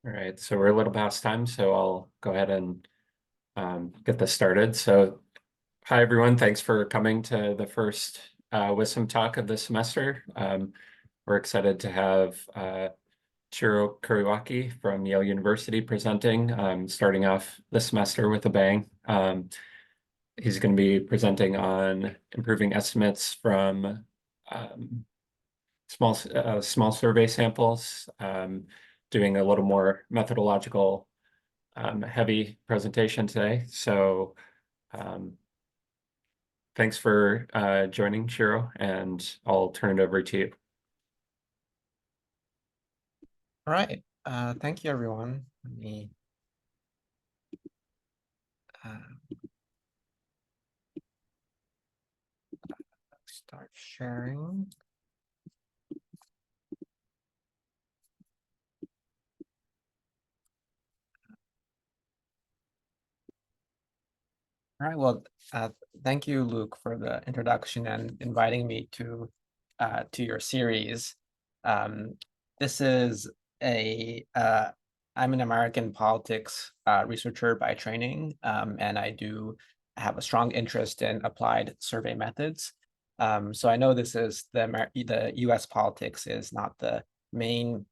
All right, so we're a little past time, so I'll go ahead and get this started. So, hi everyone, thanks for coming to the first WISM talk of the semester. We're excited to have Shiro Kuriwaki from Yale University presenting, starting off the semester with a bang. He's going to be presenting on improving estimates from small survey samples, doing a little more methodological heavy presentation today. So thanks for joining, Shiro, and I'll turn it over to you. All right. Thank you, everyone. Let me start sharing. All right. Well, thank you, Luke, for the introduction and inviting me to your series. This is I'm an American politics researcher by training, and I do have a strong interest in applied survey methods. So I know this is the U.S. politics is not the main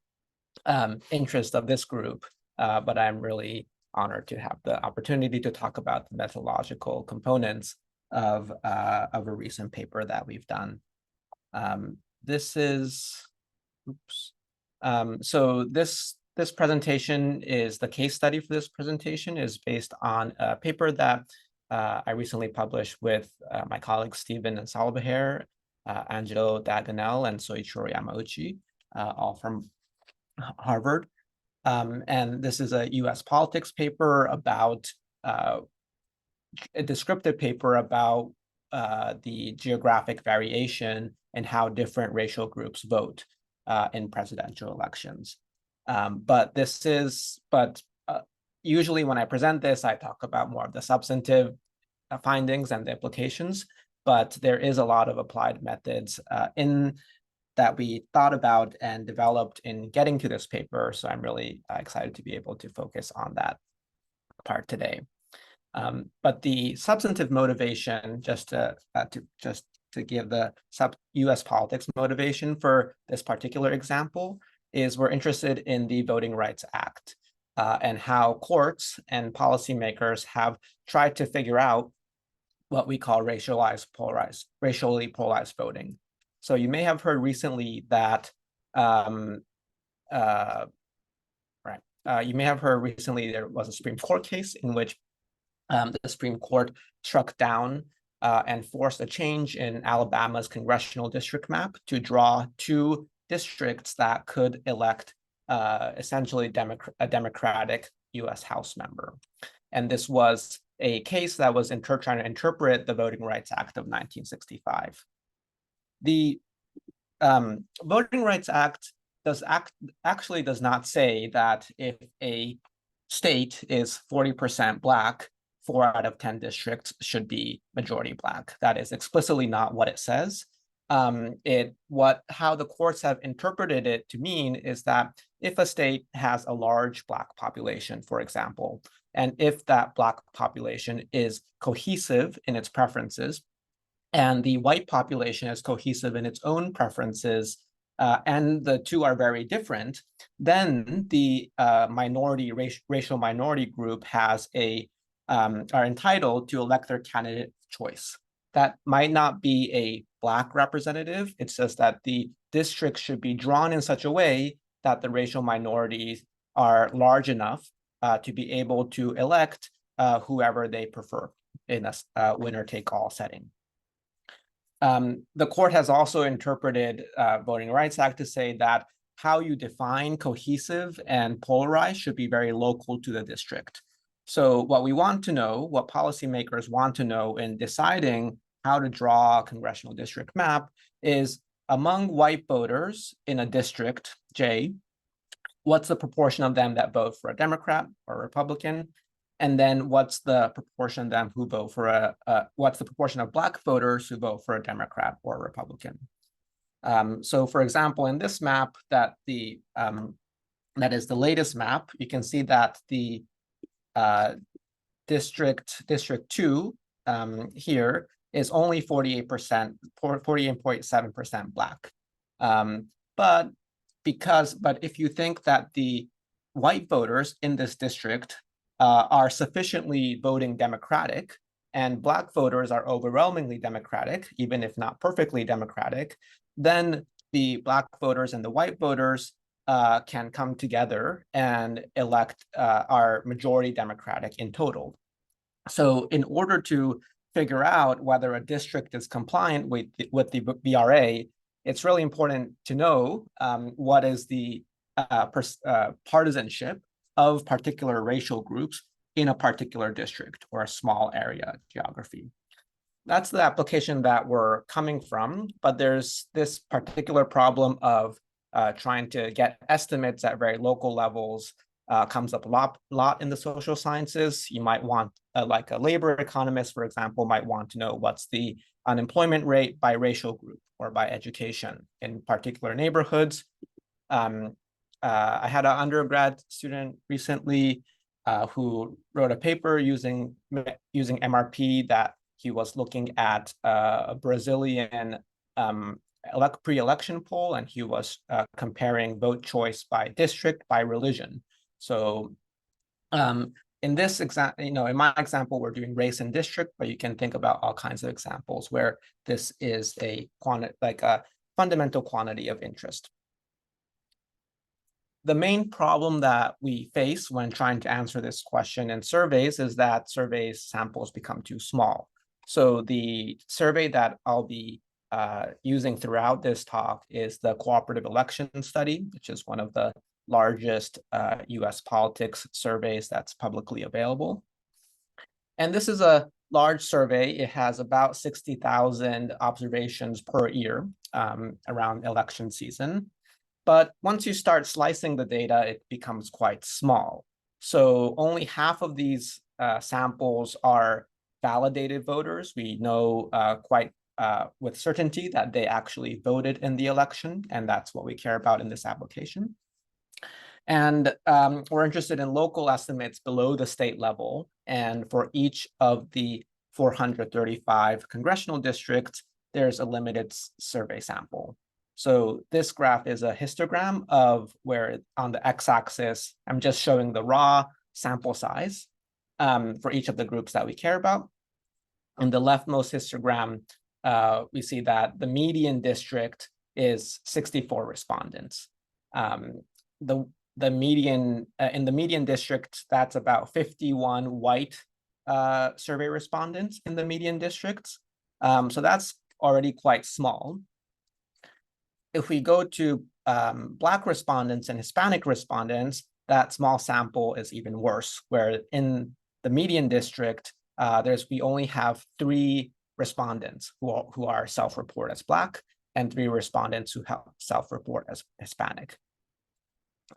interest of this group, but I'm really honored to have the opportunity to talk about the methodological components of a recent paper that we've done. This is, oops. So this presentation is the case study for this presentation is based on a paper that I recently published with my colleagues Stephen and Salvaher, Angelo Daganel, and Soichiro Yamauchi, all from Harvard. And this is a US politics paper about a descriptive paper about the geographic variation and how different racial groups vote in presidential elections. But usually when I present this, I talk about more of the substantive findings and the implications, but there is a lot of applied methods that we thought about and developed in getting to this paper. So I'm really excited to be able to focus on that part today. But the substantive motivation, just to give the US politics motivation for this particular example, is we're interested in the Voting Rights Act and how courts and policymakers have tried to figure out what we call racially polarized voting. So you may have heard recently that there was a Supreme Court case in which the Supreme Court struck down and forced a change in Alabama's congressional district map to draw two districts that could elect essentially a Democratic US House member. And this was a case that was trying to interpret the Voting Rights Act of 1965. The Voting Rights Act actually does not say that if a state is 40% Black, 4 out of 10 districts should be majority Black. That is explicitly not what it says. How the courts have interpreted it to mean is that if a state has a large Black population, for example, and if that Black population is cohesive in its preferences, and the white population is cohesive in its own preferences, and the two are very different, then the racial minority group are entitled to elect their candidate of choice. That might not be a Black representative. It's just that the district should be drawn in such a way that the racial minorities are large enough to be able to elect whoever they prefer in a winner-take-all setting. The court has also interpreted Voting Rights Act to say that how you define cohesive and polarized should be very local to the district. So what policymakers want to know in deciding how to draw a congressional district map is among white voters in a district, J, what's the proportion of them that vote for a Democrat or a Republican? And then what's the proportion of them who vote for what's the proportion of Black voters who vote for a Democrat or a Republican? So for example, in this map that the that is the latest map, you can see that the District 2 here is only 48%, 48.7% Black. But if you think that the white voters in this district are sufficiently voting Democratic, and Black voters are overwhelmingly Democratic, even if not perfectly Democratic, then the Black voters and the white voters can come together and elect our majority Democratic in total. So in order to figure out whether a district is compliant with the BRA, it's really important to know what is the partisanship of particular racial groups in a particular district or a small area geography. That's the application that we're coming from, but there's this particular problem of trying to get estimates at very local levels comes up a lot in the social sciences. You might want, like a labor economist, for example, might want to know what's the unemployment rate by racial group or by education in particular neighborhoods. I had an undergrad student recently who wrote a paper using MRP that he was looking at a Brazilian pre-election poll, and he was comparing vote choice by district by religion. So in this example, in my example, we're doing race and district, but you can think about all kinds of examples where this is a fundamental quantity of interest. The main problem that we face when trying to answer this question in surveys is that survey samples become too small. So the survey that I'll be using throughout this talk is the Cooperative Election Study, which is one of the largest US politics surveys that's publicly available. And this is a large survey. It has about 60,000 observations per year around election season. But once you start slicing the data, it becomes quite small. So only half of these samples are validated voters. We know quite with certainty that they actually voted in the election, and that's what we care about in this application. And we're interested in local estimates below the state level. And for each of the 435 congressional districts, there's a limited survey sample. So this graph is a histogram of where on the x-axis, I'm just showing the raw sample size for each of the groups that we care about. On the leftmost histogram, we see that the median district is 64 respondents. The median in the median district, that's about 51 white survey respondents in the median districts. So that's already quite small. If we go to Black respondents and Hispanic respondents, that small sample is even worse, where in the median district, we only have 3 respondents who are self-report as Black and 3 respondents who self-report as Hispanic.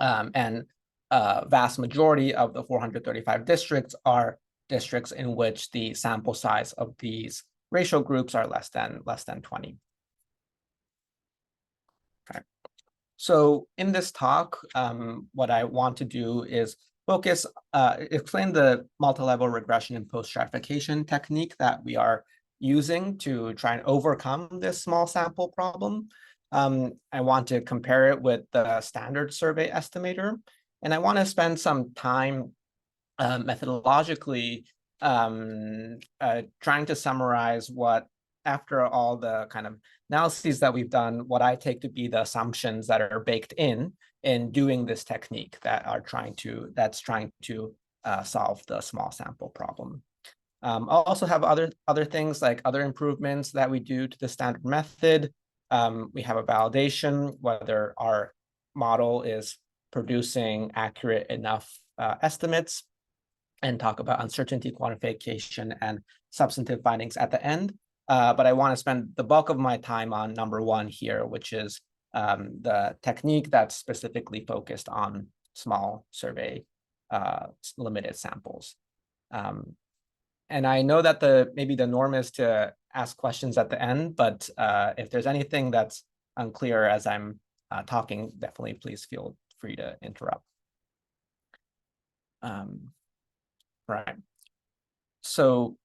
And vast majority of the 435 districts are districts in which the sample size of these racial groups are less than 20. Okay. So in this talk, what I want to do is explain the multi-level regression and post-stratification technique that we are using to try and overcome this small sample problem. I want to compare it with the standard survey estimator, and I want to spend some time methodologically trying to summarize what, after all the kind of analyses that we've done, what I take to be the assumptions that are baked in doing this technique that's trying to solve the small sample problem. I'll also have other things like other improvements that we do to the standard method. We have a validation whether our model is producing accurate enough estimates, and talk about uncertainty quantification and substantive findings at the end. But I want to spend the bulk of my time on number 1 here, which is the technique that's specifically focused on small survey limited samples. And I know that maybe the norm is to ask questions at the end, but if there's anything that's unclear as I'm talking, definitely please feel free to interrupt. Right. So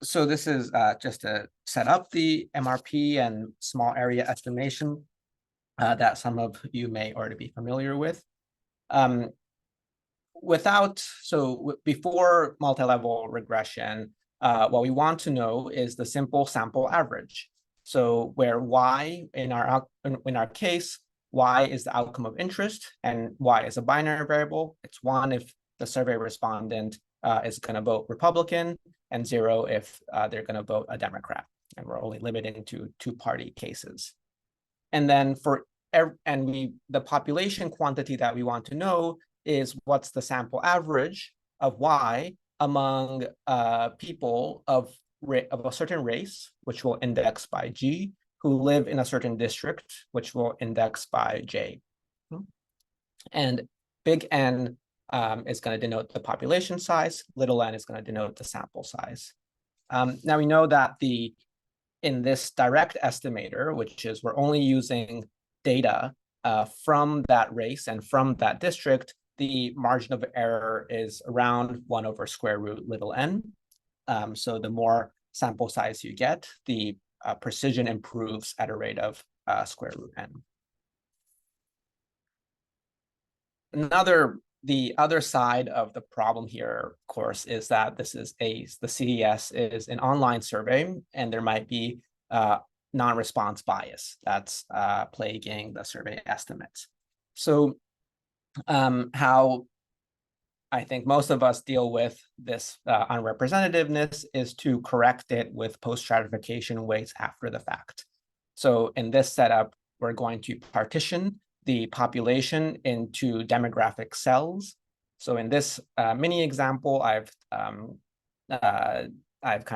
this is just to set up the MRP and small area estimation that some of you may already be familiar with. Before multi-level regression, what we want to know is the simple sample average. So where y in our case, y is the outcome of interest and y is a binary variable. It's 1 if the survey respondent is going to vote Republican, and 0 if they're going to vote a Democrat. And we're only limiting to two-party cases. And then the population quantity that we want to know is what's the sample average of y among people of a certain race, which will index by G, who live in a certain district, which will index by J. And big N is going to denote the population size, little n is going to denote the sample size. Now we know that in this direct estimator, which is we're only using data from that race and from that district, the margin of error is around 1 over square root little n. So the more sample size you get, the precision improves at a rate of square root n. The other side of the problem here, of course, is that the CDS is an online survey, and there might be non-response bias that's plaguing the survey estimates. So how I think most of us deal with this unrepresentativeness is to correct it with post-stratification weights after the fact. So in this setup, we're going to partition the population into demographic cells. So in this mini example, I've kind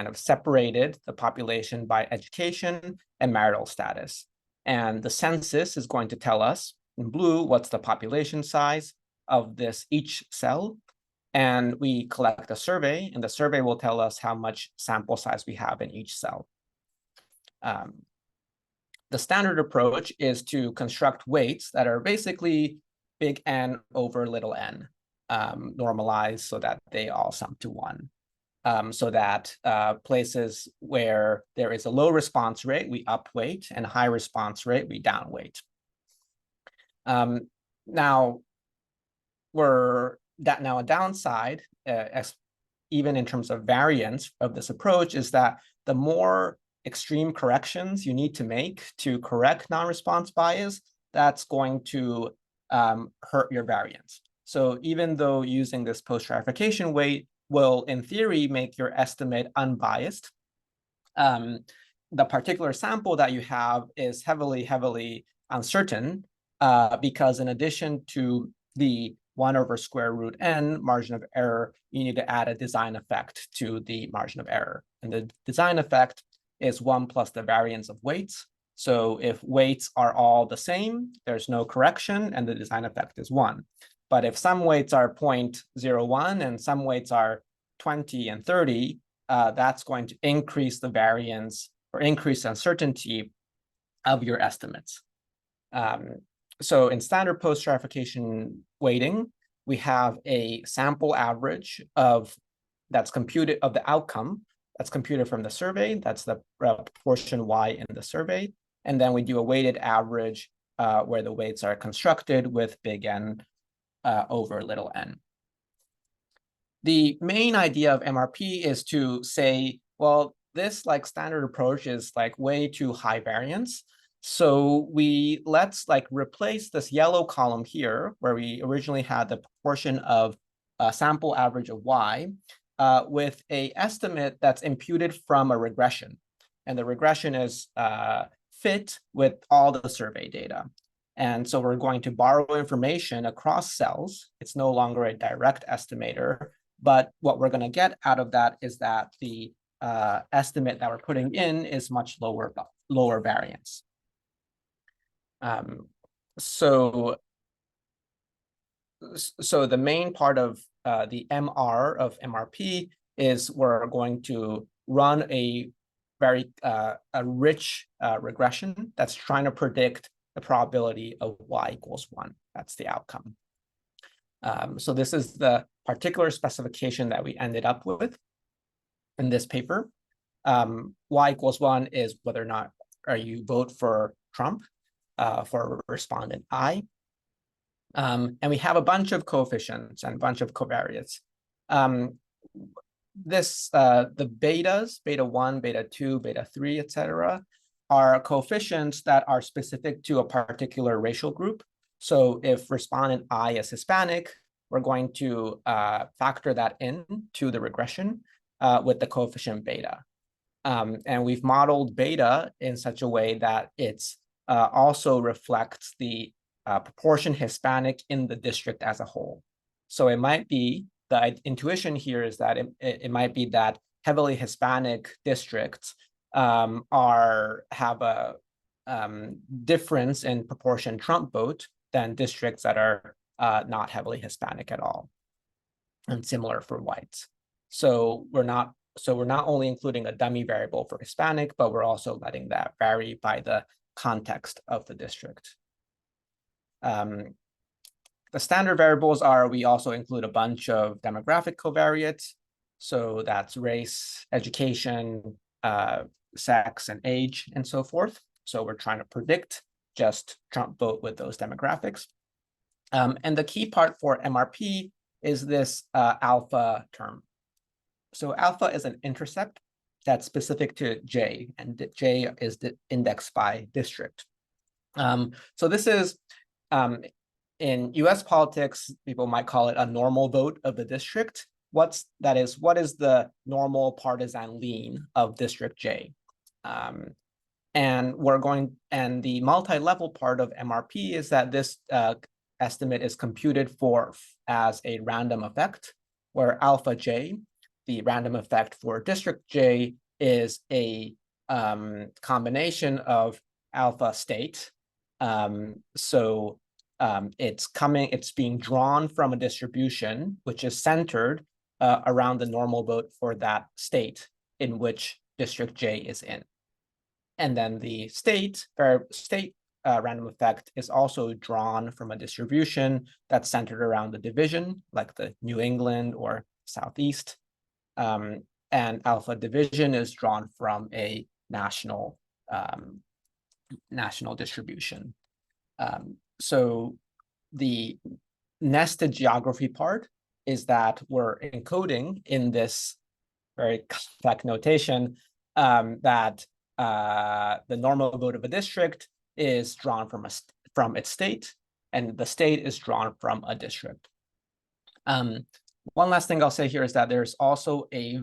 of separated the population by education and marital status. And the census is going to tell us in blue what's the population size of each cell. And we collect a survey, and the survey will tell us how much sample size we have in each cell. The standard approach is to construct weights that are basically big N over little n, normalized so that they all sum to 1. So that places where there is a low response rate, we upweight, and high response rate, we downweight. Now a downside, even in terms of variance of this approach, is that the more extreme corrections you need to make to correct non-response bias, that's going to hurt your variance. So even though using this post-stratification weight will, in theory, make your estimate unbiased, the particular sample that you have is heavily uncertain because in addition to the 1 over square root n margin of error, you need to add a design effect to the margin of error. And the design effect is 1 plus the variance of weights. So if weights are all the same, there's no correction, and the design effect is 1. But if some weights are 0.01 and some weights are 20 and 30, that's going to increase the variance or increase uncertainty of your estimates. So in standard post-stratification weighting, we have a sample average that's computed of the outcome that's computed from the survey. That's the proportion y in the survey. And then we do a weighted average where the weights are constructed with big N over little n. The main idea of MRP is to say, well, this standard approach is way too high variance. So let's replace this yellow column here, where we originally had the proportion of sample average of y, with a estimate that's imputed from a regression. And the regression is fit with all the survey data. And so we're going to borrow information across cells. It's no longer a direct estimator, but what we're going to get out of that is that the estimate that we're putting in is much lower variance. So the main part of the MR of MRP is we're going to run a very rich regression that's trying to predict the probability of y equals 1. That's the outcome. So this is the particular specification that we ended up with in this paper. Y equals 1 is whether or not you vote for Trump for respondent I. And we have a bunch of coefficients and a bunch of covariates. The betas, beta 1, beta 2, beta 3, etc., are coefficients that are specific to a particular racial group. So if respondent I is Hispanic, we're going to factor that in to the regression with the coefficient beta. And we've modeled beta in such a way that it's also reflects the proportion Hispanic in the district as a whole. So it might be, the intuition here is that it might be that heavily Hispanic districts have a difference in proportion Trump vote than districts that are not heavily Hispanic at all, and similar for whites. So we're not only including a dummy variable for Hispanic, but we're also letting that vary by the context of the district. The standard variables are, we also include a bunch of demographic covariates. So that's race, education, sex, and age, and so forth. So we're trying to predict just Trump vote with those demographics. And the key part for MRP is this alpha term. So alpha is an intercept that's specific to J, and J is indexed by district. So this is, in US politics, people might call it a normal vote of the district. What is the normal partisan lean of District J? And the multi-level part of MRP is that this estimate is computed as a random effect, where alpha J, the random effect for District J, is a combination of alpha state. It's being drawn from a distribution which is centered around the normal vote for that state in which District J is in. And then the state random effect is also drawn from a distribution that's centered around the division, like the New England or Southeast. And alpha division is drawn from a national distribution. So the nested geography part is that we're encoding in this very complex notation that the normal vote of a district is drawn from its state, and the state is drawn from a district. One last thing I'll say here is that there's also a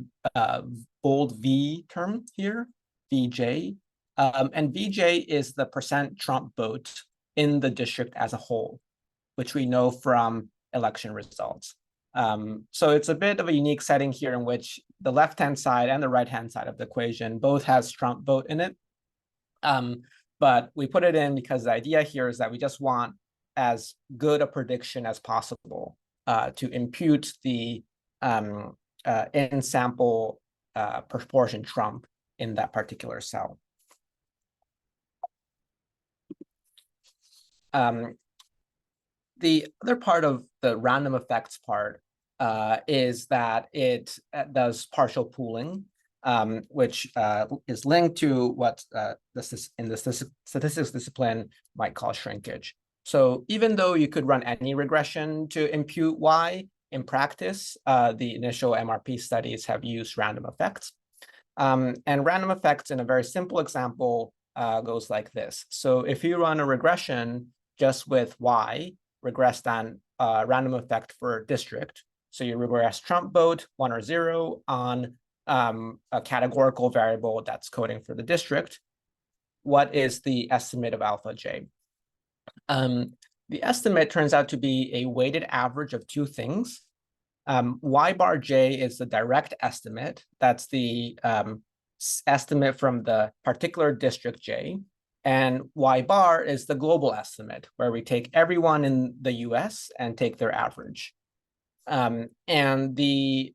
bold V term here, VJ, and VJ is the percent Trump vote in the district as a whole, which we know from election results. So it's a bit of a unique setting here in which the left-hand side and the right-hand side of the equation both has Trump vote in it. But we put it in because the idea here is that we just want as good a prediction as possible to impute the in-sample proportion Trump in that particular cell. The other part of the random effects part is that it does partial pooling, which is linked to what in the statistics discipline might call shrinkage. So even though you could run any regression to impute Y, in practice, the initial MRP studies have used random effects. And random effects in a very simple example goes like this. So if you run a regression just with Y, regressed on random effect for district, so you regress Trump vote 1 or 0 on a categorical variable that's coding for the district, what is the estimate of alpha J? The estimate turns out to be a weighted average of two things. Y bar J is the direct estimate. That's the estimate from the particular district J. And Y bar is the global estimate, where we take everyone in the US and take their average. And the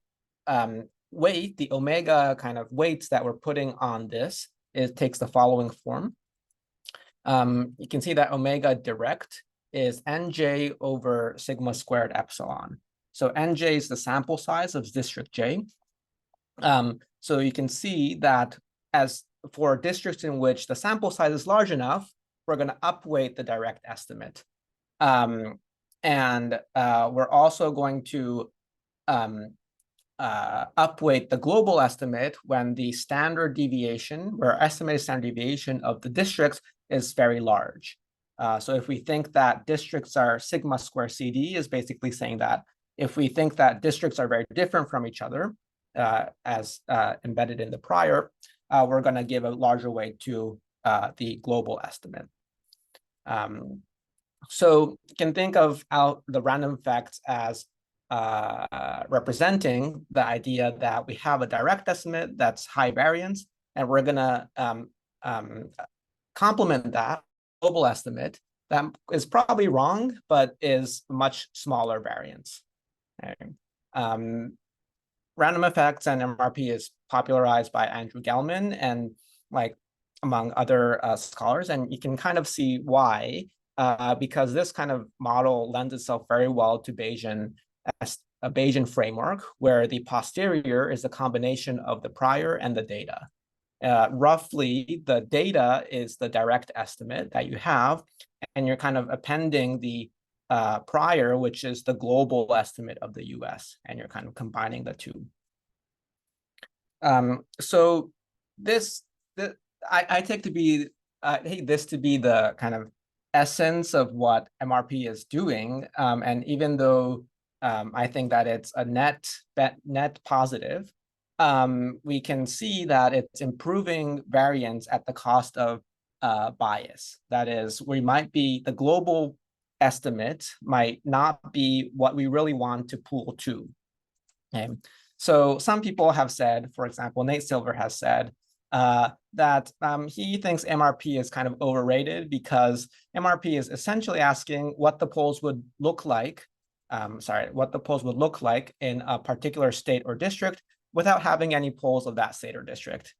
weight, the omega kind of weights that we're putting on this, it takes the following form. You can see that omega direct is NJ over sigma squared epsilon. So NJ is the sample size of district J. So you can see that as for districts in which the sample size is large enough, we're going to upweight the direct estimate. And we're also going to upweight the global estimate when the standard deviation, where estimated standard deviation of the districts is very large. So if we think that districts are sigma square CD, is basically saying that if we think that districts are very different from each other, as embedded in the prior, we're going to give a larger weight to the global estimate. So you can think of the random effects as representing the idea that we have a direct estimate that's high variance, and we're going to complement that global estimate that is probably wrong, but is much smaller variance. Okay. Random effects and MRP is popularized by Andrew Gelman and among other scholars, and you can kind of see why, because this kind of model lends itself very well to Bayesian as a Bayesian framework, where the posterior is a combination of the prior and the data. Roughly, the data is the direct estimate that you have, and you're kind of appending the prior, which is the global estimate of the US, and you're kind of combining the two. So I take this to be the kind of essence of what MRP is doing, and even though I think that it's a net positive, we can see that it's improving variance at the cost of bias. That is, the global estimate might not be what we really want to pool to. Okay. So some people have said, for example, Nate Silver has said that he thinks MRP is kind of overrated because MRP is essentially asking what the polls would look like, what the polls would look like in a particular state or district without having any polls of that state or district.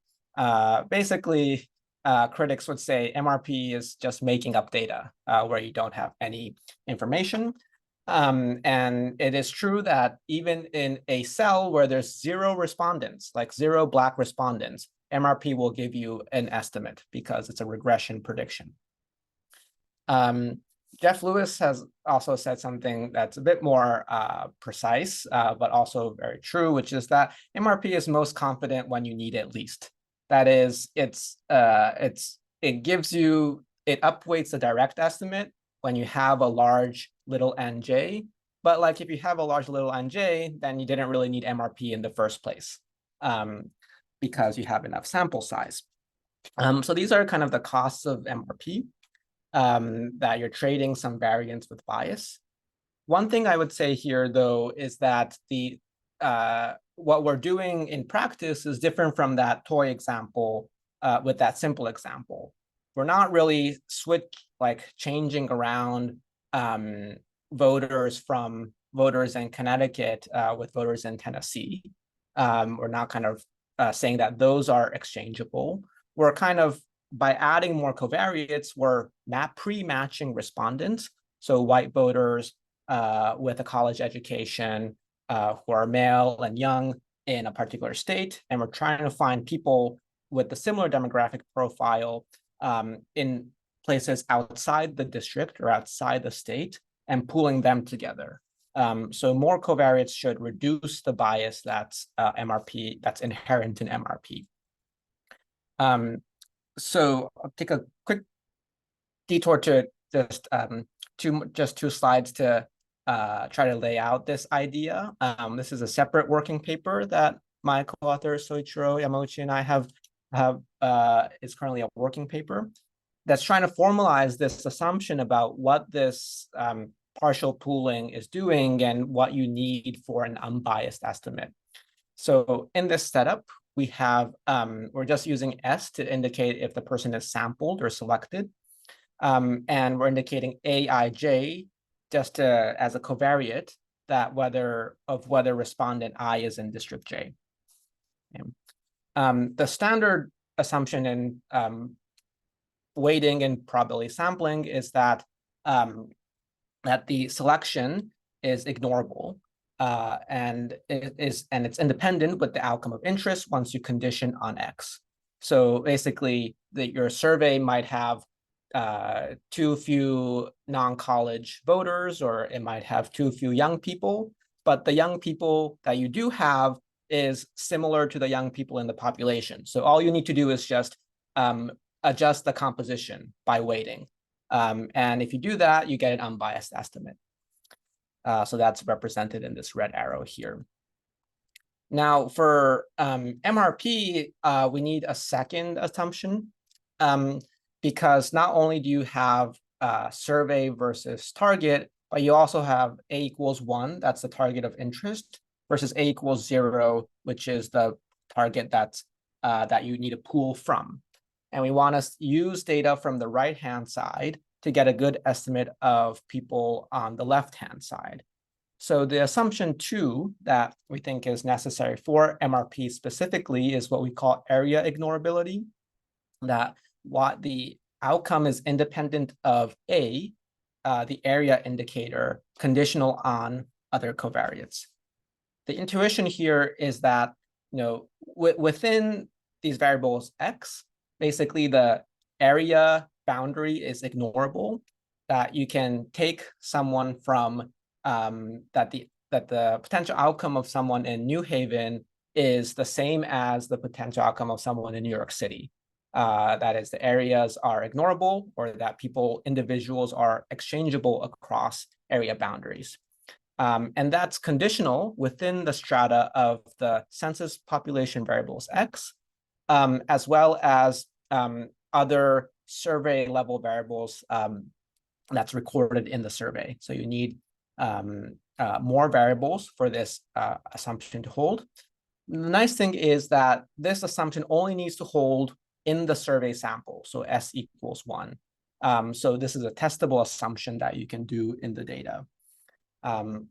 Basically, critics would say MRP is just making up data where you don't have any information. And it is true that even in a cell where there's 0 respondents, like 0 Black respondents, MRP will give you an estimate because it's a regression prediction. Jeff Lewis has also said something that's a bit more precise, but also very true, which is that MRP is most confident when you need it least. That is, it upweights the direct estimate when you have a large little nj, but if you have a large little nj, then you didn't really need MRP in the first place, because you have enough sample size. So these are kind of the costs of MRP, that you're trading some variance with bias. One thing I would say here, though, is that what we're doing in practice is different from that toy example with that simple example. We're not really changing around voters from voters in Connecticut with voters in Tennessee. We're not kind of saying that those are exchangeable. We're kind of, by adding more covariates, we're pre-matching respondents. So white voters with a college education who are male and young in a particular state. And we're trying to find people with a similar demographic profile in places outside the district or outside the state and pooling them together. So more covariates should reduce the bias that's MRP, that's inherent in MRP. So I'll take a quick detour to just two slides to try to lay out this idea. This is a separate working paper that my co-author Soichiro Yamauchi and I have is currently a working paper that's trying to formalize this assumption about what this partial pooling is doing and what you need for an unbiased estimate. So in this setup, we have, we're just using S to indicate if the person is sampled or selected. And we're indicating AIJ just as a covariate that whether respondent I is in district J. Okay. The standard assumption in weighting and probability sampling is that that the selection is ignorable, and it's independent with the outcome of interest once you condition on X. So basically, your survey might have too few non-college voters, or it might have too few young people, but the young people that you do have is similar to the young people in the population. So all you need to do is just adjust the composition by weighting. And if you do that, you get an unbiased estimate. So that's represented in this red arrow here. Now for MRP, we need a second assumption, because not only do you have survey versus target, but you also have A equals 1, that's the target of interest, versus A equals 0, which is the target that's that you need to pool from. And we want to use data from the right-hand side to get a good estimate of people on the left-hand side. So the assumption 2 that we think is necessary for MRP specifically is what we call area ignorability, that what the outcome is independent of A, the area indicator, conditional on other covariates. The intuition here is that, within these variables X, basically the area boundary is ignorable, that you can take someone from that the potential outcome of someone in New Haven is the same as the potential outcome of someone in New York City. That is, the areas are ignorable, or that individuals are exchangeable across area boundaries. And that's conditional within the strata of the census population variables X, as well as other survey level variables that's recorded in the survey. So you need more variables for this assumption to hold. The nice thing is that this assumption only needs to hold in the survey sample, so S equals 1. So this is a testable assumption that you can do in the data. I'm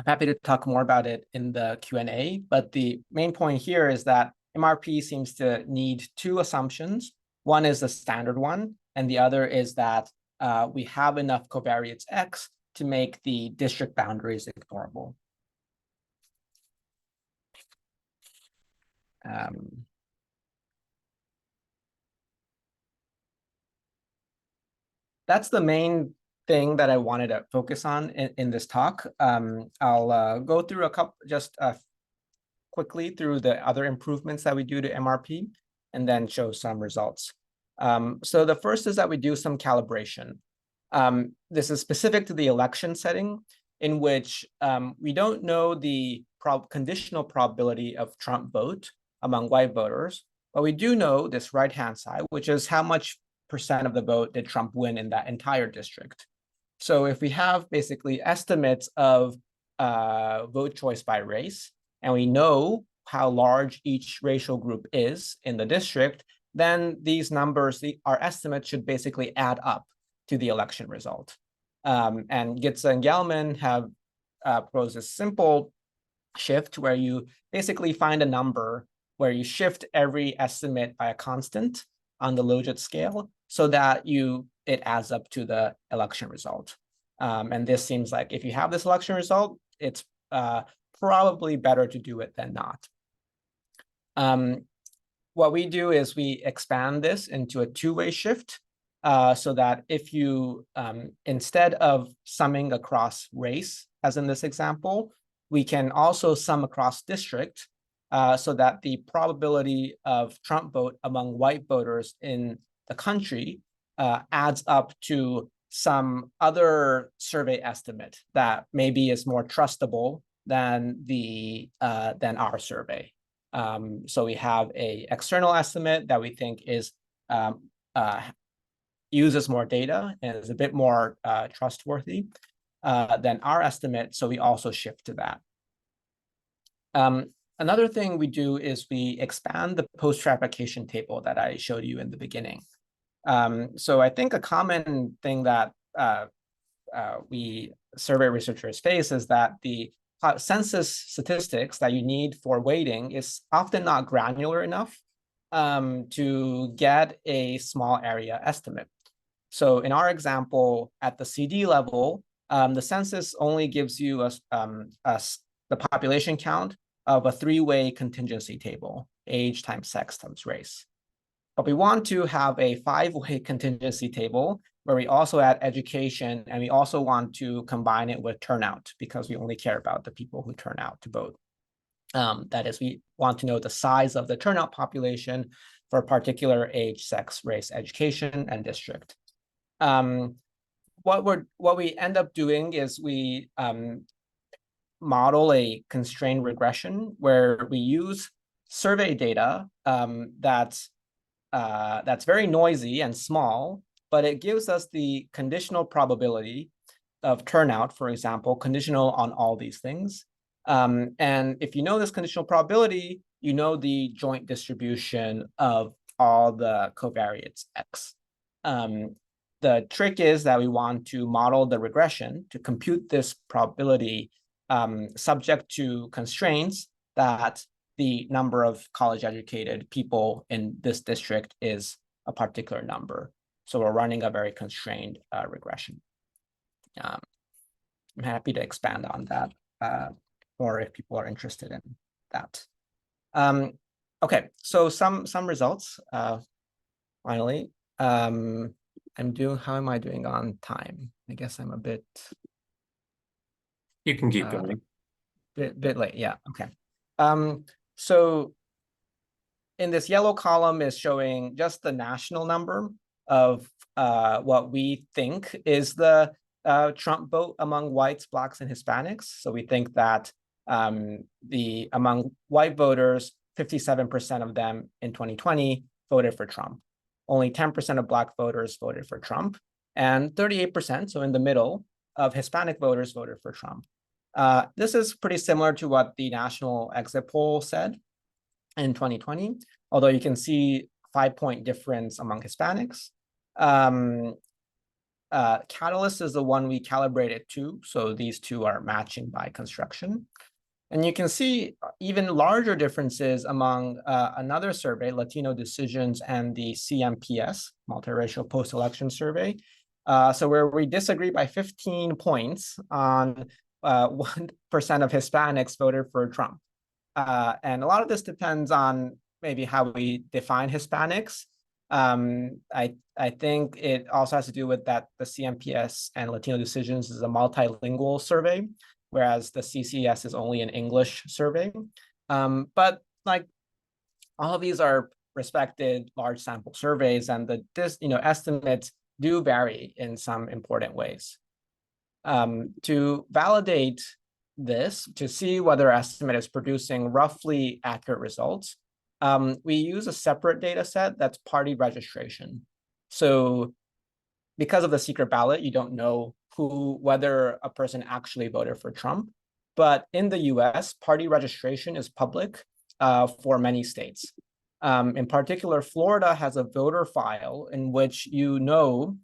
happy to talk more about it in the Q&A, but the main point here is that MRP seems to need 2 assumptions. One is the standard one, and the other is that we have enough covariates X to make the district boundaries ignorable. That's the main thing that I wanted to focus on in this talk. I'll go through a couple, quickly through the other improvements that we do to MRP, and then show some results. So the first is that we do some calibration. This is specific to the election setting, in which we don't know the conditional probability of Trump vote among white voters, but we do know this right-hand side, which is how much % of the vote did Trump win in that entire district. So if we have basically estimates of vote choice by race, and we know how large each racial group is in the district, then these numbers, our estimates should basically add up to the election result. And Gitza and Gelman have proposed a simple shift where you basically find a number where you shift every estimate by a constant on the logit scale, so that it adds up to the election result. And this seems like if you have this election result, it's probably better to do it than not. What we do is we expand this into a 2-way shift, so that if you, instead of summing across race, as in this example, we can also sum across district, so that the probability of Trump vote among white voters in the country adds up to some other survey estimate that maybe is more trustable than our survey. So we have an external estimate that we think is uses more data and is a bit more trustworthy than our estimate, so we also shift to that. Another thing we do is we expand the post-traffication table that I showed you in the beginning. So I think a common thing that we survey researchers face is that the census statistics that you need for weighting is often not granular enough to get a small area estimate. So in our example, at the CD level, The census only gives you the population count of a three-way contingency table, age times sex times race. But we want to have a five-way contingency table where we also add education, and we also want to combine it with turnout, because we only care about the people who turn out to vote. That is, we want to know the size of the turnout population for a particular age, sex, race, education, and district. What we end up doing is we model a constrained regression where we use survey data that's very noisy and small, but it gives us the conditional probability of turnout, for example, conditional on all these things. And if you know this conditional probability, you know the joint distribution of all the covariates X. The trick is that we want to model the regression to compute this probability subject to constraints that the number of college-educated people in this district is a particular number. So we're running a very constrained regression. I'm happy to expand on that, or if people are interested in that. Okay, so some results. Finally, how am I doing on time? I guess I'm a bit. You can keep going. Bit late, yeah. Okay. So in this yellow column is showing just the national number of what we think is the Trump vote among whites, blacks, and Hispanics. So we think that among white voters, 57% of them in 2020 voted for Trump. Only 10% of black voters voted for Trump, and 38%, so in the middle, of Hispanic voters voted for Trump. This is pretty similar to what the national exit poll said in 2020, although you can see 5-point difference among Hispanics. Catalyst is the one we calibrated to, so these two are matching by construction. And you can see even larger differences among another survey, Latino Decisions, and the CMPS, Multiracial Post-Election Survey. So where we disagree by 15 points on 1% of Hispanics voted for Trump. And a lot of this depends on maybe how we define Hispanics. I think it also has to do with that the CMPS and Latino Decisions is a multilingual survey, whereas the CCS is only an English survey. But like all of these are respected large sample surveys, and estimates do vary in some important ways. To validate this, to see whether estimate is producing roughly accurate results, we use a separate data set that's party registration. So because of the secret ballot, you don't know whether a person actually voted for Trump. But in the US, party registration is public for many states. In particular, Florida has a voter file in which you know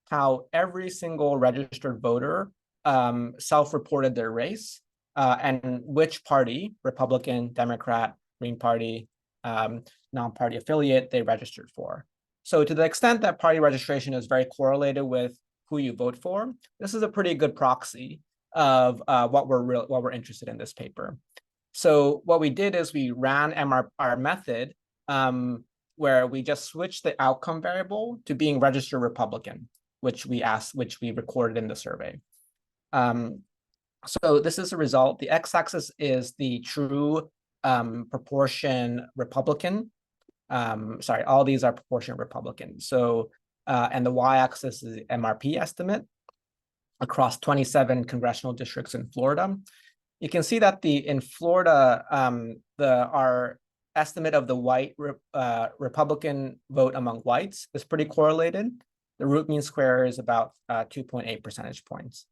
how every single registered voter self-reported their race and which party, Republican, Democrat, Green Party, non-party affiliate, they registered for. So to the extent that party registration is very correlated with who you vote for, this is a pretty good proxy of what we're interested in this paper. So what we did is we ran our method where we just switched the outcome variable to being registered Republican, which we recorded in the survey. So this is the result. The x-axis is the true proportion Republican. Sorry, all these are proportion Republican. So, and the y-axis is the MRP estimate across 27 congressional districts in Florida. You can see that in Florida, our estimate of the white Republican vote among whites is pretty correlated. The root mean square is about 2.8 percentage points.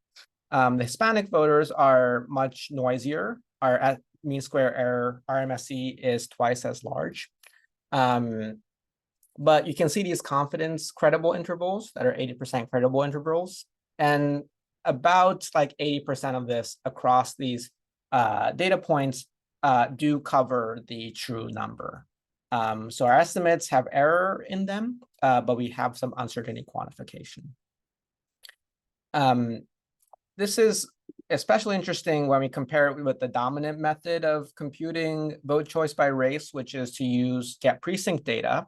The Hispanic voters are much noisier. Our mean square error, RMSE, is twice as large. But you can see these confidence credible intervals that are 80% credible intervals. And about like 80% of this across these data points do cover the true number. So our estimates have error in them, but we have some uncertainty quantification. this is especially interesting when we compare it with the dominant method of computing vote choice by race, which is to get precinct data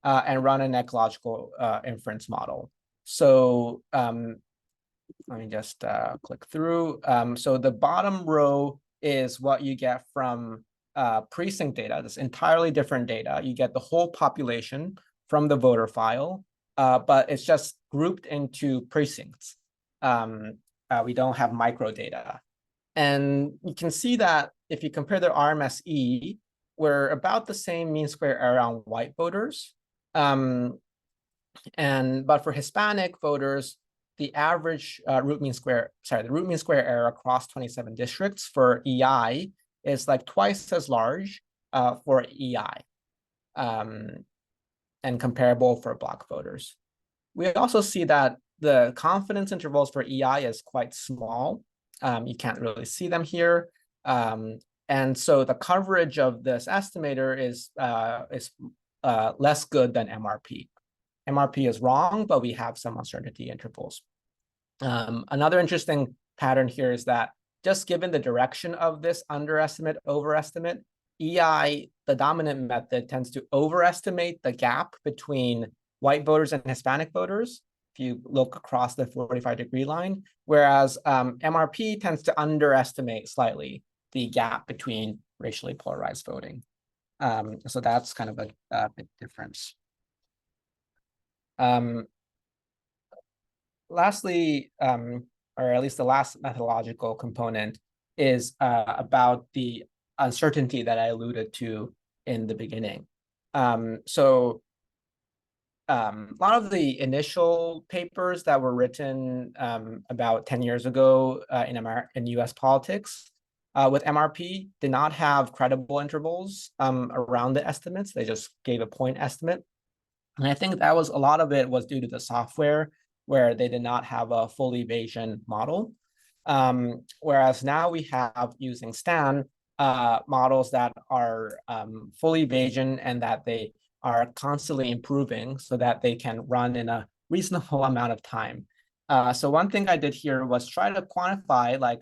and run an ecological inference model. So let me just click through. So the bottom row is what you get from precinct data. This entirely different data. You get the whole population from the voter file, but it's just grouped into precincts. We don't have micro data. And you can see that if you compare the RMSE, we're about the same mean square error on white voters. But for Hispanic voters, the average root mean square error across 27 districts for EI is like twice as large for EI and comparable for Black voters. We also see that the confidence intervals for EI is quite small. You can't really see them here. And so the coverage of this estimator is less good than MRP. MRP is wrong, but we have some uncertainty intervals. Another interesting pattern here is that just given the direction of this underestimate, overestimate, EI, the dominant method, tends to overestimate the gap between white voters and Hispanic voters, if you look across the 45-degree line, whereas MRP tends to underestimate slightly the gap between racially polarized voting. So that's kind of a big difference. Lastly, or at least the last methodological component is about the uncertainty that I alluded to in the beginning. So a lot of the initial papers that were written about 10 years ago in US politics with MRP did not have credible intervals around the estimates. They just gave a point estimate. And I think that was a lot of it was due to the software, where they did not have a fully Bayesian model. Whereas now we have, using STAN, models that are fully Bayesian and that they are constantly improving so that they can run in a reasonable amount of time. So one thing I did here was try to quantify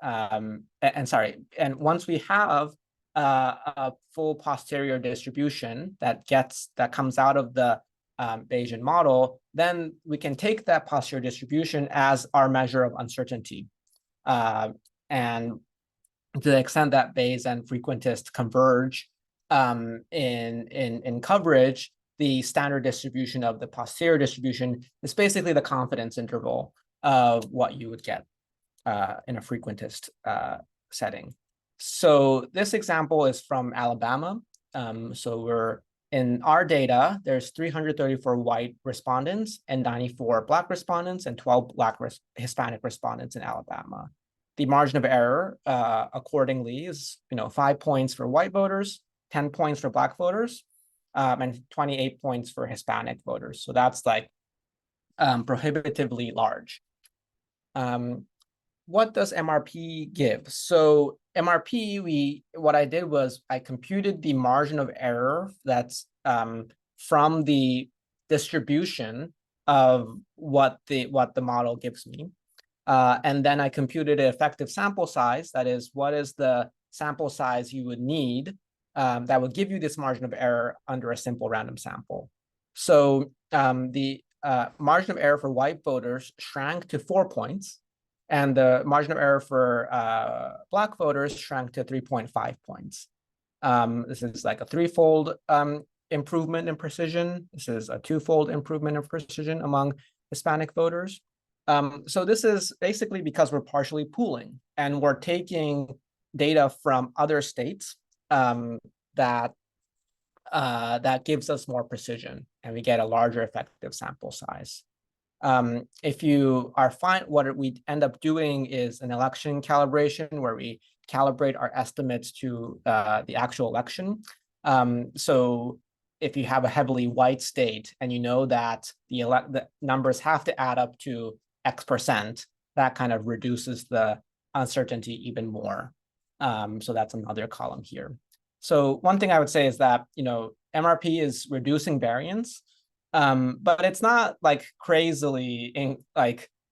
and once we have a full posterior distribution that comes out of the Bayesian model, then we can take that posterior distribution as our measure of uncertainty. And to the extent that Bayes and frequentist converge in coverage, the standard distribution of the posterior distribution is basically the confidence interval of what you would get in a frequentist setting. So this example is from Alabama. So in our data, there's 334 white respondents and 94 Black respondents and 12 Hispanic respondents in Alabama. The margin of error accordingly is 5 points for white voters, 10 points for Black voters, and 28 points for Hispanic voters. So that's like prohibitively large. What does MRP give? So MRP, what I did was I computed the margin of error that's from the distribution of what the model gives me. And then I computed an effective sample size. That is, what is the sample size you would need that would give you this margin of error under a simple random sample. So the margin of error for white voters shrank to 4 points. And the margin of error for Black voters shrank to 3.5 points. This is like a threefold improvement in precision. This is a twofold improvement in precision among Hispanic voters. So this is basically because we're partially pooling and we're taking data from other states that gives us more precision and we get a larger effective sample size. If you are fine, what we end up doing is an election calibration where we calibrate our estimates to the actual election. So if you have a heavily white state and you know that the numbers have to add up to X%, that kind of reduces the uncertainty even more. So that's another column here. So one thing I would say is that MRP is reducing variance. But it's not like crazily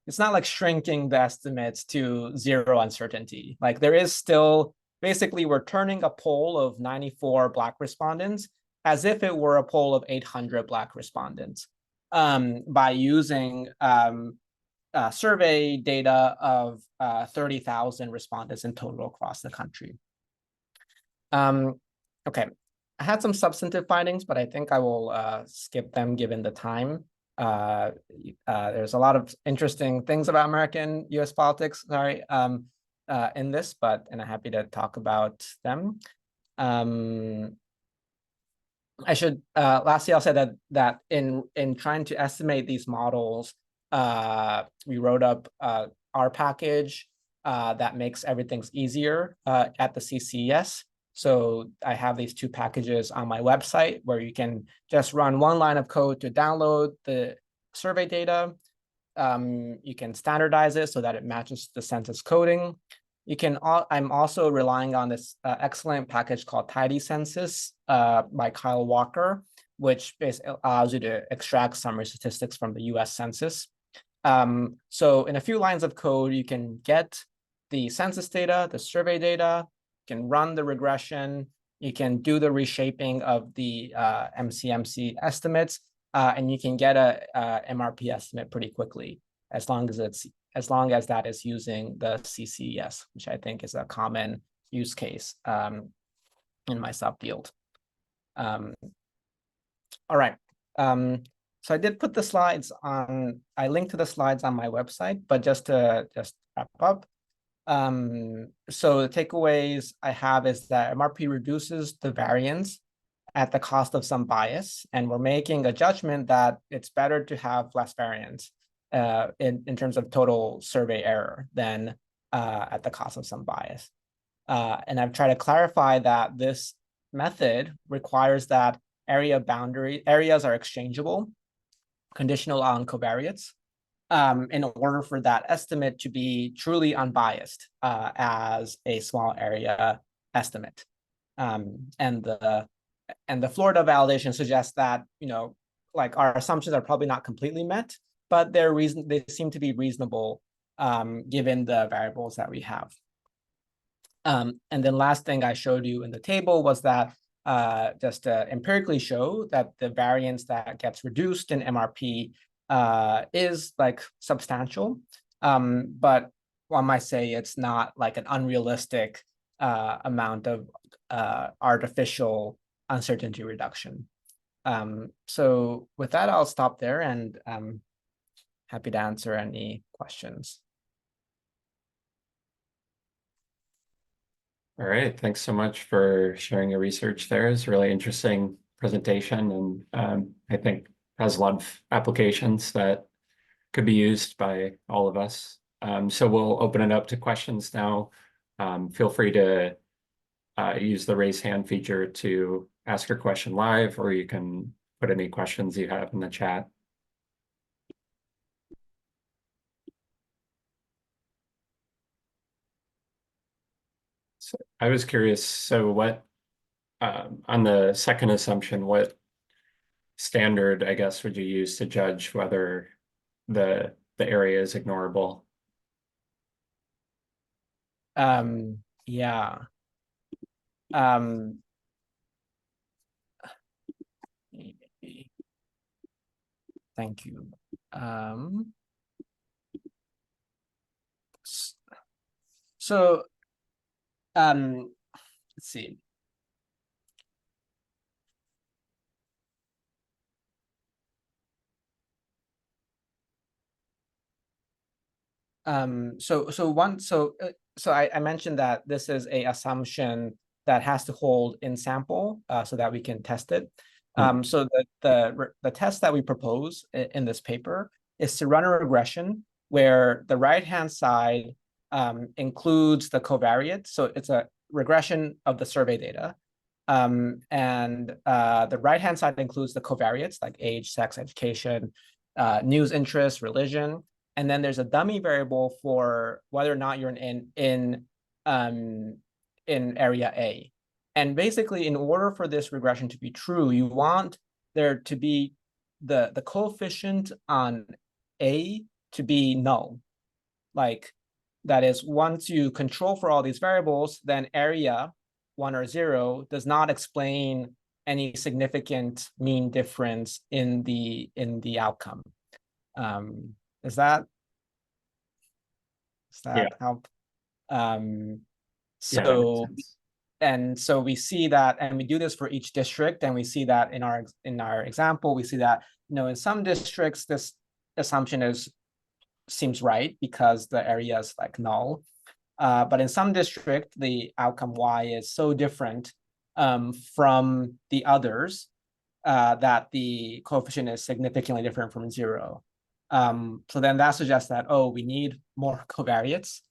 it's not like shrinking the estimates to zero uncertainty. Like there is still, basically we're turning a poll of 94 Black respondents as if it were a poll of 800 Black respondents by using survey data of 30,000 respondents in total across the country. Okay, I had some substantive findings, but I think I will skip them given the time. There's a lot of interesting things about American US politics, sorry, in this, and I'm happy to talk about them. I should lastly, I'll say that in trying to estimate these models, we wrote up our package that makes everything easier at the CCES. So I have these two packages on my website where you can just run one line of code to download the survey data. You can standardize it so that it matches the census coding. I'm also relying on this excellent package called Tidy Census by Kyle Walker, which basically allows you to extract summary statistics from the US Census. So in a few lines of code, you can get the census data, the survey data, you can run the regression, you can do the reshaping of the MCMC estimates, and you can get a MRP estimate pretty quickly, as long as that is using the CCES, which I think is a common use case in my subfield. All right. So I did put the slides on, I linked to the slides on my website, but just to wrap up. So the takeaways I have is that MRP reduces the variance at the cost of some bias, and we're making a judgment that it's better to have less variance in terms of total survey error than at the cost of some bias. And I've tried to clarify that this method requires that areas are exchangeable, conditional on covariates, in order for that estimate to be truly unbiased as a small area estimate. And the Florida validation suggests that, like our assumptions are probably not completely met, but they seem to be reasonable given the variables that we have. And then last thing I showed you in the table was that just to empirically show that the variance that gets reduced in MRP is like substantial, but one might say it's not like an unrealistic amount of artificial uncertainty reduction. So with that, I'll stop there, and I'm happy to answer any questions. All right, thanks so much for sharing your research there. It's a really interesting presentation, and I think has a lot of applications that could be used by all of us. So we'll open it up to questions now. Feel free to use the raise hand feature to ask your question live, or you can put any questions you have in the chat. So I was curious, so what, on the second assumption, what standard, I guess, would you use to judge whether the area is ignorable? Yeah. Thank you. So, let's see. So I mentioned that this is a assumption that has to hold in sample so that we can test it. So the test that we propose in this paper is to run a regression where the right-hand side includes the covariate. So it's a regression of the survey data. And the right-hand side includes the covariates like age, sex, education, news interest, religion. And then there's a dummy variable for whether or not you're in area A. And basically, in order for this regression to be true, you want there to be the coefficient on A to be null. Like, that is, once you control for all these variables, then area 1 or 0 does not explain any significant mean difference in the outcome. Does that help? Yeah, that makes So sense. and so we see that, and we do this for each district, and we see that in our example, we see that, in some districts this assumption seems right because the area is like null. But in some district, the outcome y is so different from the others that the coefficient is significantly different from 0. So then that suggests that, we need more covariates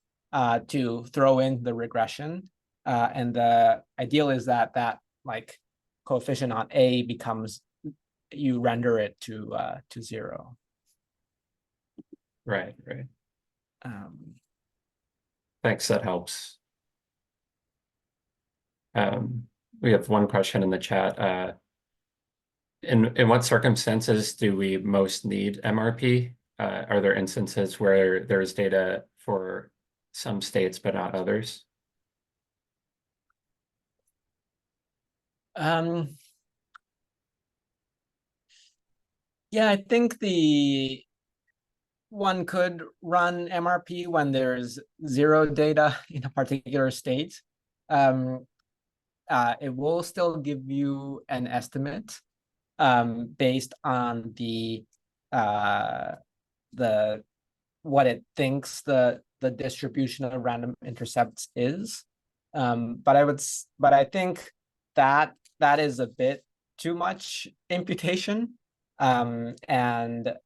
to throw in the regression. And the ideal is that like coefficient on A becomes, you render it to 0. Right. Thanks, that helps. We have one question in the chat. In what circumstances do we most need MRP? Are there instances where there's data for some states but not others? Yeah, I think one could run MRP when there's 0 data in a particular state. It will still give you an estimate based on the what it thinks the distribution of random intercepts is. But I think that is a bit too much imputation. So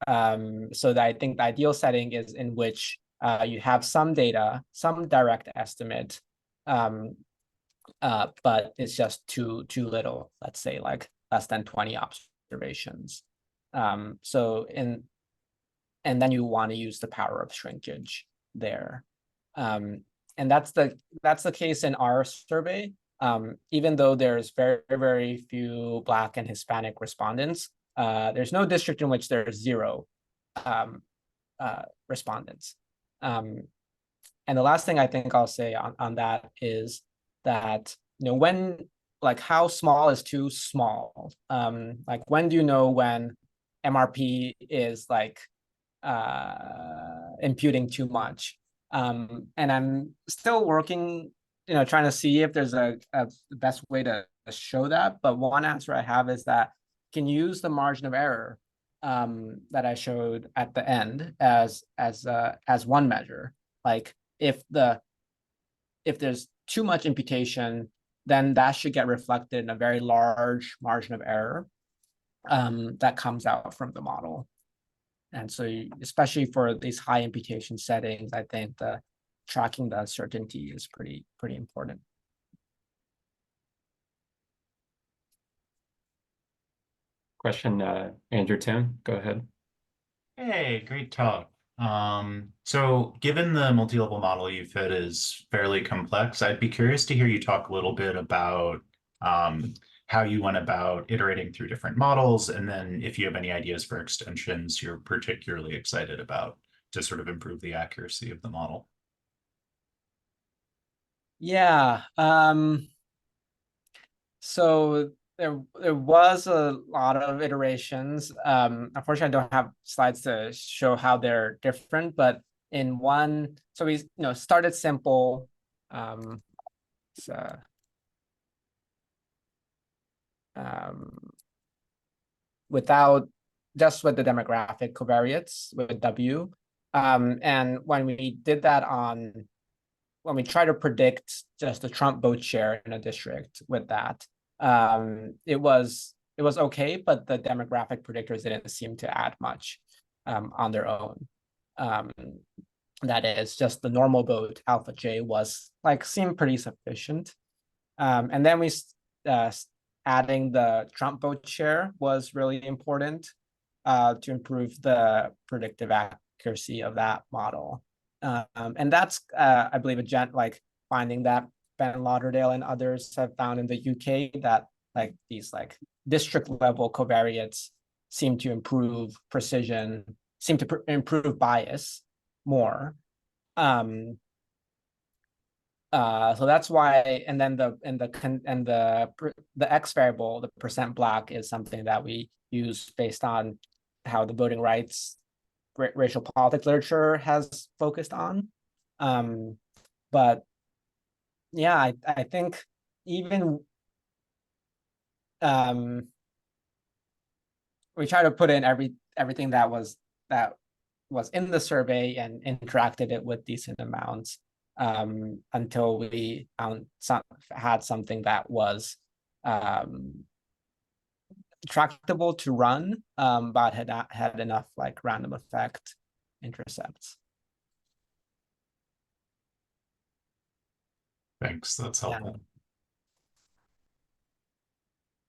that I think the ideal setting is in which you have some data, some direct estimate, but it's just too little, let's say like less than 20 observations. And then you want to use the power of shrinkage there. And that's the case in our survey. Even though there's very, very few Black and Hispanic respondents, there's no district in which there's 0 respondents. And the last thing I think I'll say on that is that, when, like, how small is too small? Like, when do you know when MRP is like imputing too much? And I'm still working, trying to see if there's a best way to show that. But one answer I have is that you can use the margin of error that I showed at the end as one measure. Like, if there's too much imputation, then that should get reflected in a very large margin of error that comes out from the model. And so, especially for these high imputation settings, I think tracking the uncertainty is pretty important. Question, Andrew Tim, go ahead. Hey, great talk. So given the multi-level model you fit is fairly complex, I'd be curious to hear you talk a little bit about how you went about iterating through different models, and then if you have any ideas for extensions you're particularly excited about to sort of improve the accuracy of the model. Yeah. So there was a lot of iterations. Unfortunately, I don't have slides to show how they're different, but in one, so we started simple. Without, just with the demographic covariates with W. And when we did that when we try to predict just the Trump vote share in a district with that, it was okay, but the demographic predictors didn't seem to add much on their own. That is, just the normal vote alpha J seemed pretty sufficient. And then we adding the Trump vote share was really important to improve the predictive accuracy of that model. And that's, I believe, finding that Ben Lauderdale and others have found in the UK, that these district level covariates seem to improve precision seem to improve bias more. So that's why, and then the X variable, the percent black, is something that we use based on how the voting rights racial politics literature has focused on. But yeah, I think even we try to put in everything that was in the survey and interacted it with decent amounts, until we had something that was tractable to run, but had enough like random effect intercepts. Thanks, that's helpful.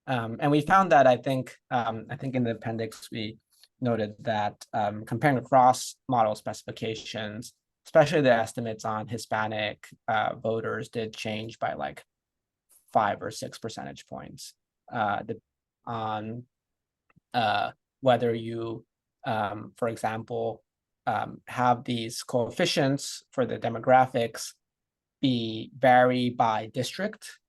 And we found that I think in the appendix we noted that comparing across model specifications, especially the estimates on Hispanic voters, did change by like 5 or 6 percentage points on whether you, for example, have these coefficients for the demographics vary by district,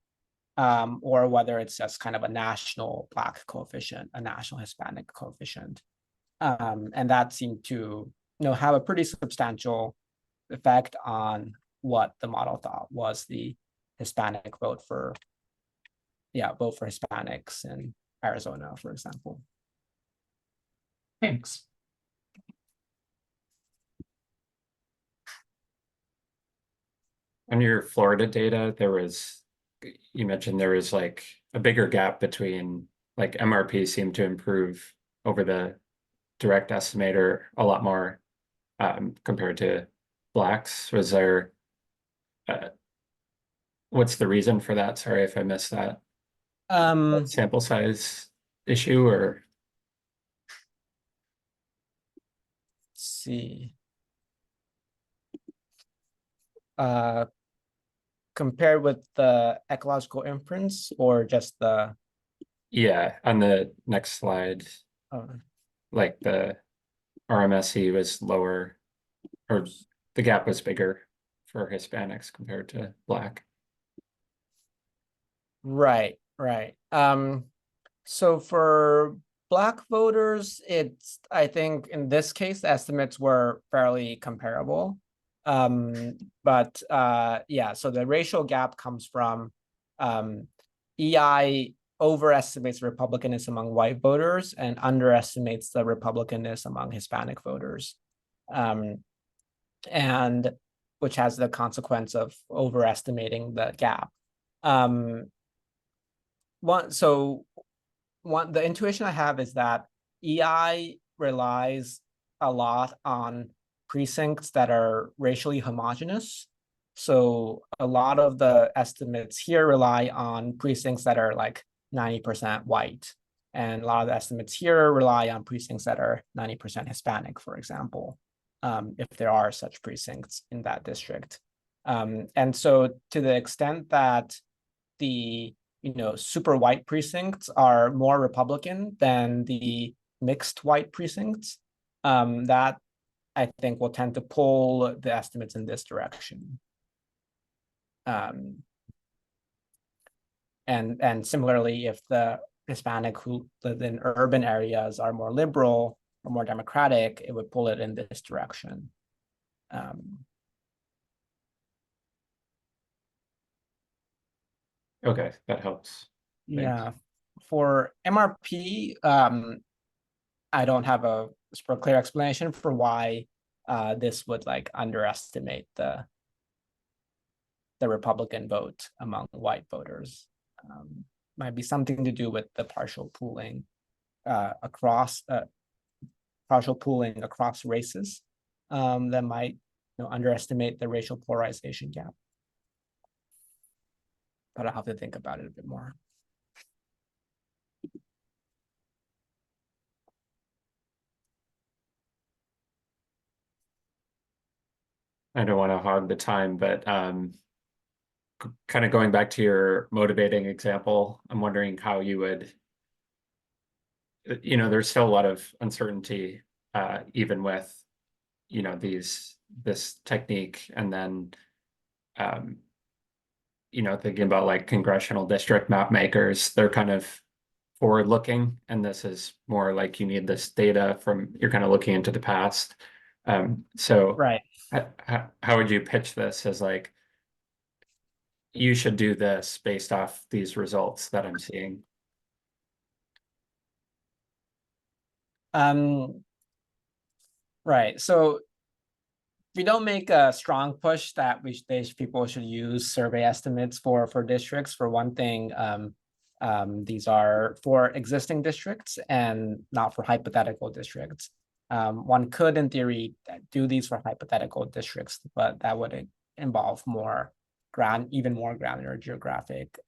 or whether it's just kind of a national Black coefficient, a national Hispanic coefficient. And that seemed to have a pretty substantial effect on what the model thought was the Hispanic vote for Hispanics in Arizona, for example. Thanks. On your Florida data, you mentioned there was like a bigger gap between, like, MRP seemed to improve over the direct estimator a lot more compared to Blacks. Was there, what's the reason for that? Sorry if I missed that. Sample size issue, or? Let's see. Compared with the ecological inference, or just the? Yeah, on the next slide, like the RMSE was lower, or the gap was bigger for Hispanics compared to Black. Right. So for Black voters, I think in this case, the estimates were fairly comparable. But yeah, so the racial gap comes from EI overestimates Republicanism among white voters and underestimates the Republicanism among Hispanic voters, and which has the consequence of overestimating the gap. The intuition I have is that EI relies a lot on precincts that are racially homogeneous. So a lot of the estimates here rely on precincts that are like 90% white. And a lot of the estimates here rely on precincts that are 90% Hispanic, for example, if there are such precincts in that district. And so to the extent that the super white precincts are more Republican than the mixed white precincts, that I think will tend to pull the estimates in this direction. And similarly, if the Hispanic who live in urban areas are more liberal or more democratic, it would pull it in this direction. Okay, that helps. Yeah, for MRP, I don't have a super clear explanation for why this would like underestimate the Republican vote among white voters. Might be something to do with the partial pooling across races, that might underestimate the racial polarization gap. But I'll have to think about it a bit more. I don't want to hog the time, but kind of going back to your motivating example, I'm wondering how you would, there's still a lot of uncertainty even with, you know, this technique, and then, you know, thinking about like congressional district map makers, they're kind of forward looking, and this is more like you need this data from, you're kind of looking into the past. So Right. how would you pitch this as like, you should do this based off these results that I'm seeing? Right. So we don't make a strong push that people should use survey estimates for districts. For one thing, these are for existing districts and not for hypothetical districts. One could, in theory, do these for hypothetical districts, but that would involve even more granular geographic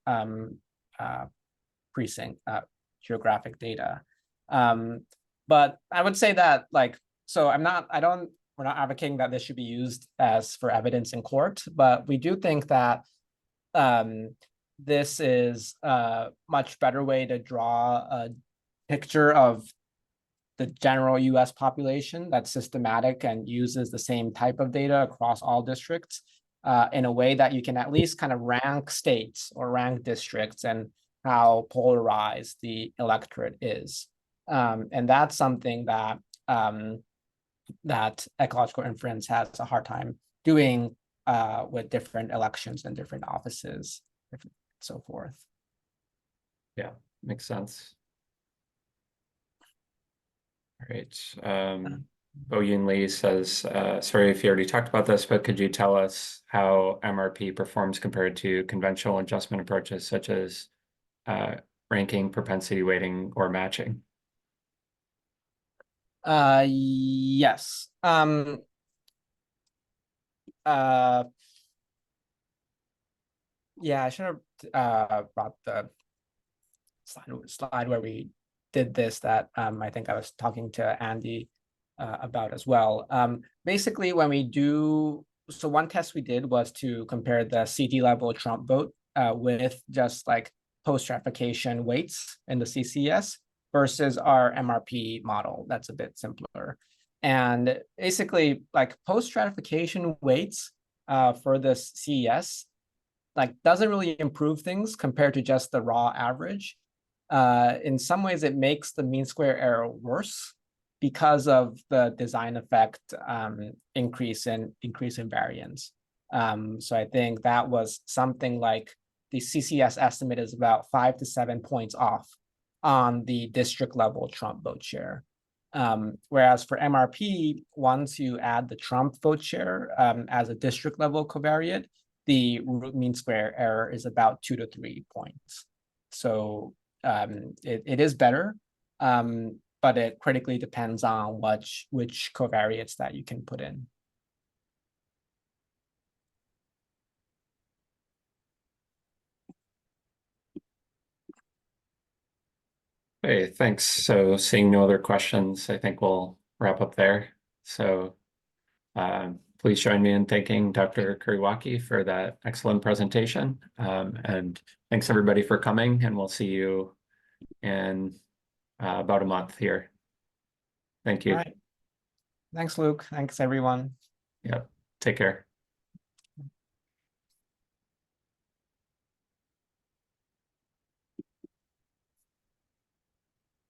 geographic data. But I would say that, like, so we're not advocating that this should be used as for evidence in court, but we do think that this is a much better way to draw a picture of the general US population that's systematic and uses the same type of data across all districts in a way that you can at least kind of rank states or rank districts and how polarized the electorate is. And that's something that that ecological inference has a hard time doing with different elections and different offices, and so forth. Yeah, makes sense. All right. Bo Yun Lee says, sorry if you already talked about this, but could you tell us how MRP performs compared to conventional adjustment approaches such as ranking, propensity weighting, or matching? Yes. Yeah, I should have brought the slide where we did this that I think I was talking to Andy about as well. Basically, when we do, so one test we did was to compare the CT level Trump vote with just like post-stratification weights in the CCS versus our MRP model. That's a bit simpler. And basically, like post-stratification weights for this CES, like doesn't really improve things compared to just the raw average. In some ways, it makes the mean square error worse because of the design effect increase in variance. So I think that was something like the CCS estimate is about 5 to 7 points off on the district level Trump vote share. Whereas for MRP, once you add the Trump vote share as a district level covariate, the root mean square error is about 2 to 3 points. So it is better, but it critically depends on which covariates that you can put in. Hey, thanks. So seeing no other questions, I think we'll wrap up there. So please join me in thanking Dr. Kuriwaki for that excellent presentation. And thanks everybody for coming, and we'll see you in about a month here. Thank you. All right. Thanks, Luke. Thanks, everyone. Yep. Take care.